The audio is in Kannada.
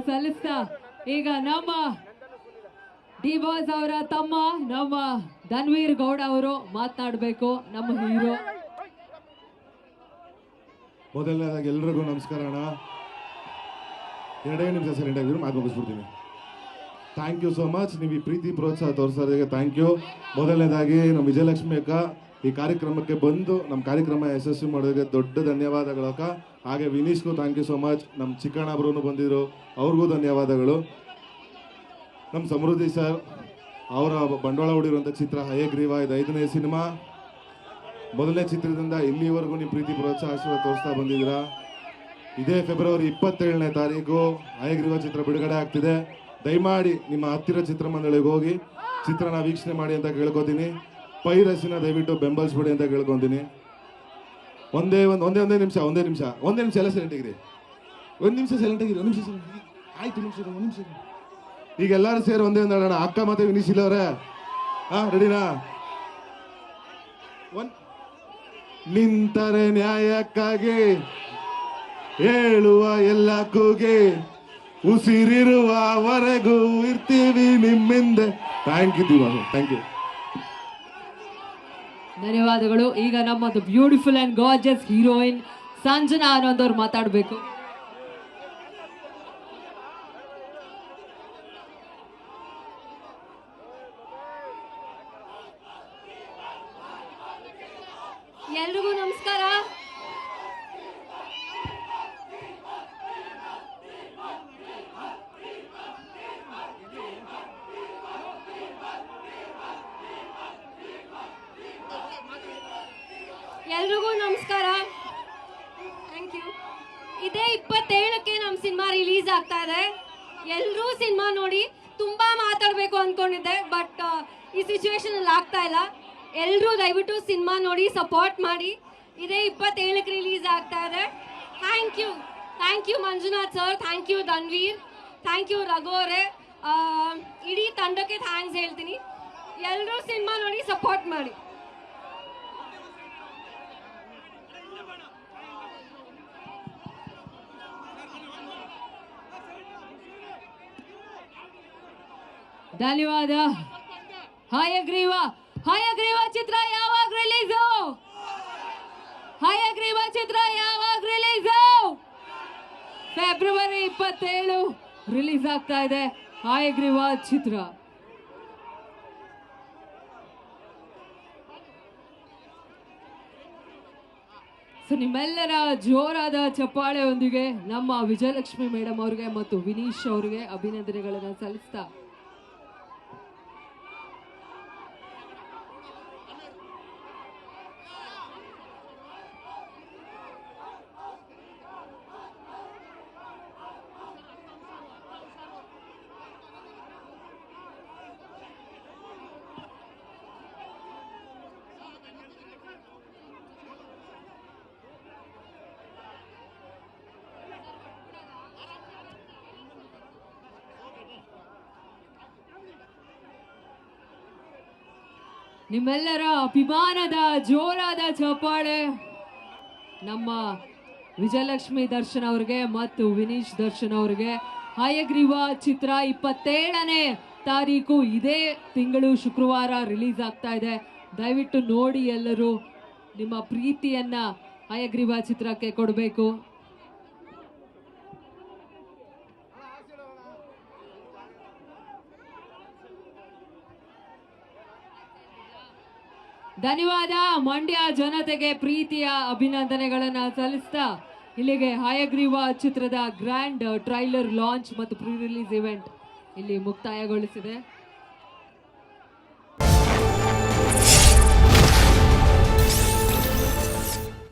ಸಲ್ಲಿಸ್ತಾ ಈಗ ನಮ್ಮ ಡಿ ಬಾಸ್ ಅವರ ತಮ್ಮ ನಮ್ಮ ಧನ್ವೀರ್ ಗೌಡ ಅವರು ಮಾತನಾಡಬೇಕು. ನಮ್ಮ ಹೀರೋ. ಮೊದಲನೇದಾಗಿ ಎಲ್ರಿಗೂ ನಮಸ್ಕಾರ ಅಣ್ಣ. 2 ನಿಮಿಷ ಸರ್ ಇಂಟರ್ವ್ಯೂ ಮಾತು ಮುಗಿಸ್ಬಿಡ್ತೀನಿ. Thank you so much. ನೀವು ಈ ಪ್ರೀತಿ ಪ್ರೋತ್ಸಾಹ ತೋರಿಸೋದಕ್ಕೆ ಥ್ಯಾಂಕ್ ಯು. ಮೊದಲನೇದಾಗಿ ನಮ್ಮ ವಿಜಯಲಕ್ಷ್ಮಿ ಅಕ್ಕ ಈ ಕಾರ್ಯಕ್ರಮಕ್ಕೆ ಬಂದು ನಮ್ಮ ಕಾರ್ಯಕ್ರಮ ಯಶಸ್ವಿ ಮಾಡೋದಕ್ಕೆ ದೊಡ್ಡ ಧನ್ಯವಾದಗಳು ಅಕ್ಕ. ಹಾಗೆ ವಿನೀಶ್ಗೂ ಥ್ಯಾಂಕ್ ಯು ಸೋ ಮಚ್. ನಮ್ಮ ಚಿಕ್ಕಣ್ಣಬ್ರು ಬಂದಿದ್ರು, ಅವ್ರಿಗೂ ಧನ್ಯವಾದಗಳು. ನಮ್ಮ ಸಮೃದ್ಧಿ ಸರ್ ಅವರ ಬಂಡವಾಳ ಹೂಡಿರುವಂಥ ಚಿತ್ರ ಹಯಗ್ರೀವ, ಇದು 5ನೇ ಸಿನಿಮಾ. ಮೊದಲನೇ ಚಿತ್ರದಿಂದ ಇಲ್ಲಿವರೆಗೂ ನಿಮ್ಮ ಪ್ರೀತಿ ಪ್ರೋತ್ಸಾಹ ಆಶೀರ್ವಾದ ತೋರಿಸ್ತಾ ಬಂದಿದ್ದೀರಾ. ಇದೇ ಫೆಬ್ರವರಿ 27ನೇ ತಾರೀಕು ಹಯಗ್ರೀವ ಚಿತ್ರ ಬಿಡುಗಡೆ ಆಗ್ತಿದೆ. ದಯಮಾಡಿ ನಿಮ್ಮ ಹತ್ತಿರ ಚಿತ್ರಮಂದಿರಗಳಿಗೆ ಹೋಗಿ ಚಿತ್ರನ ವೀಕ್ಷಣೆ ಮಾಡಿ ಅಂತ ಕೇಳ್ಕೊತೀನಿ. ಪೈರಸಿನ ದಯವಿಟ್ಟು ಬೆಂಬಲಿಸ್ಬಿಡಿ ಅಂತ ಕೇಳ್ಕೊತೀನಿ. ಒಂದೇ ನಿಮಿಷ ಎಲ್ಲ ಸೈಲೆಂಟ್ ಆಗಿರಿ. ಒಂದು ನಿಮಿಷ ಸೈಲೆಂಟ್ ಆಗಿರಿ. ಆಯ್ತು ಒಂದು ನಿಮಿಷ. ಈಗ ಎಲ್ಲರೂ ಸೇರಿ ಒಂದೇ ಒಂದು ಆಡೋಣ. ಅಕ್ಕ ಮತ್ತೆ ವಿನೀಶ್ ಅವರೇ, ರೆಡಿನಾ? ನಿಂತರೆ ನ್ಯಾಯಕ್ಕಾಗಿ ಹೇಳುವ ಎಲ್ಲ ಕೂಗಿ ಉಸಿರಿರುವವರೆಗೂ ಇರ್ತೀವಿ ನಿಮ್ಮಿಂದ. Thank you. ಧನ್ಯವಾದಗಳು. ಈಗ ನಮ್ಮದು beautiful and gorgeous heroine Sanjana ಅನ್ನೋದವ್ರು ಮಾತಾಡಬೇಕು. ಎಲ್ರಿಗೂ ನಮಸ್ಕಾರ. Thank you. ಇದೇ 27ಕ್ಕೆ ನಮ್ಮ ಸಿನಿಮಾ ರಿಲೀಸ್ ಆಗ್ತಾ ಇದೆ. ಎಲ್ಲರೂ ಸಿನಿಮಾ ನೋಡಿ. ತುಂಬಾ ಮಾತಾಡಬೇಕು ಅಂದ್ಕೊಂಡಿದ್ದೆ, ಬಟ್ ಈ ಸಿಚುವೇಶನ್ ಅಲ್ಲಿ ಆಗ್ತಾ ಇಲ್ಲ. ಎಲ್ಲರೂ ದಯವಿಟ್ಟು ಸಿನಿಮಾ ನೋಡಿ ಸಪೋರ್ಟ್ ಮಾಡಿ. ಇದೇ 27ಕ್ಕೆ ರಿಲೀಸ್ ಆಗ್ತಾ ಇದೆ. Thank you Manjunath sir, thank you Dhanveer, thank you Raghu ಅವರೇ, ಇಡೀ ತಂಡಕ್ಕೆ ಥ್ಯಾಂಕ್ಸ್ ಹೇಳ್ತೀನಿ. ಎಲ್ಲರೂ ಸಿನಿಮಾ ನೋಡಿ ಸಪೋರ್ಟ್ ಮಾಡಿ. ಧನ್ಯವಾದ. ಹಯಗ್ರೀವ ಚಿತ್ರ ಯಾವಾಗ ರಿಲೀಸು? ಹಯಗ್ರೀವ ಚಿತ್ರ ಯಾವಾಗ ರಿಲೀಸು? ಫೆಬ್ರವರಿ 27 ರಿಲೀಸ್ ಆಗ್ತಾ ಇದೆ ಹಯಗ್ರೀವ ಚಿತ್ರ. ಸೊ ನಿಮ್ಮೆಲ್ಲರ ಜೋರಾದ ಚಪ್ಪಾಳೆಯೊಂದಿಗೆ ನಮ್ಮ ವಿಜಯಲಕ್ಷ್ಮಿ ಮೇಡಮ್ ಅವ್ರಿಗೆ ಮತ್ತು ವಿನೀಶ್ ಅವ್ರಿಗೆ ಅಭಿನಂದನೆಗಳನ್ನು ಸಲ್ಲಿಸ್ತಾ ನಿಮ್ಮೆಲ್ಲರ ಅಭಿಮಾನದ ಜೋರಾದ ಚಪ್ಪಾಳೆ ನಮ್ಮ ವಿಜಯಲಕ್ಷ್ಮಿ ದರ್ಶನ್ ಅವ್ರಿಗೆ ಮತ್ತು ವಿನೀಶ್ ದರ್ಶನ್ ಅವ್ರಿಗೆ. ಹಯಗ್ರೀವ ಚಿತ್ರ 27ನೇ ತಾರೀಕು ಇದೇ ತಿಂಗಳು ಶುಕ್ರವಾರ ರಿಲೀಸ್ ಆಗ್ತಾ ಇದೆ. ದಯವಿಟ್ಟು ನೋಡಿ, ಎಲ್ಲರೂ ನಿಮ್ಮ ಪ್ರೀತಿಯನ್ನ ಹಯಗ್ರೀವ ಚಿತ್ರಕ್ಕೆ ಕೊಡಬೇಕು. ಧನ್ಯವಾದ. ಮಂಡ್ಯ ಜನತೆಗೆ ಪ್ರೀತಿಯ ಅಭಿನಂದನೆಗಳನ್ನು ಸಲ್ಲಿಸ್ತಾ ಇಲ್ಲಿಗೆ ಹಯಗ್ರೀವ ಚಿತ್ರದ ಗ್ರ್ಯಾಂಡ್ ಟ್ರೈಲರ್ ಲಾಂಚ್ ಮತ್ತು ಪ್ರೀ ರಿಲೀಸ್ ಇವೆಂಟ್ ಇಲ್ಲಿ ಮುಕ್ತಾಯಗೊಳಿಸಿದೆ.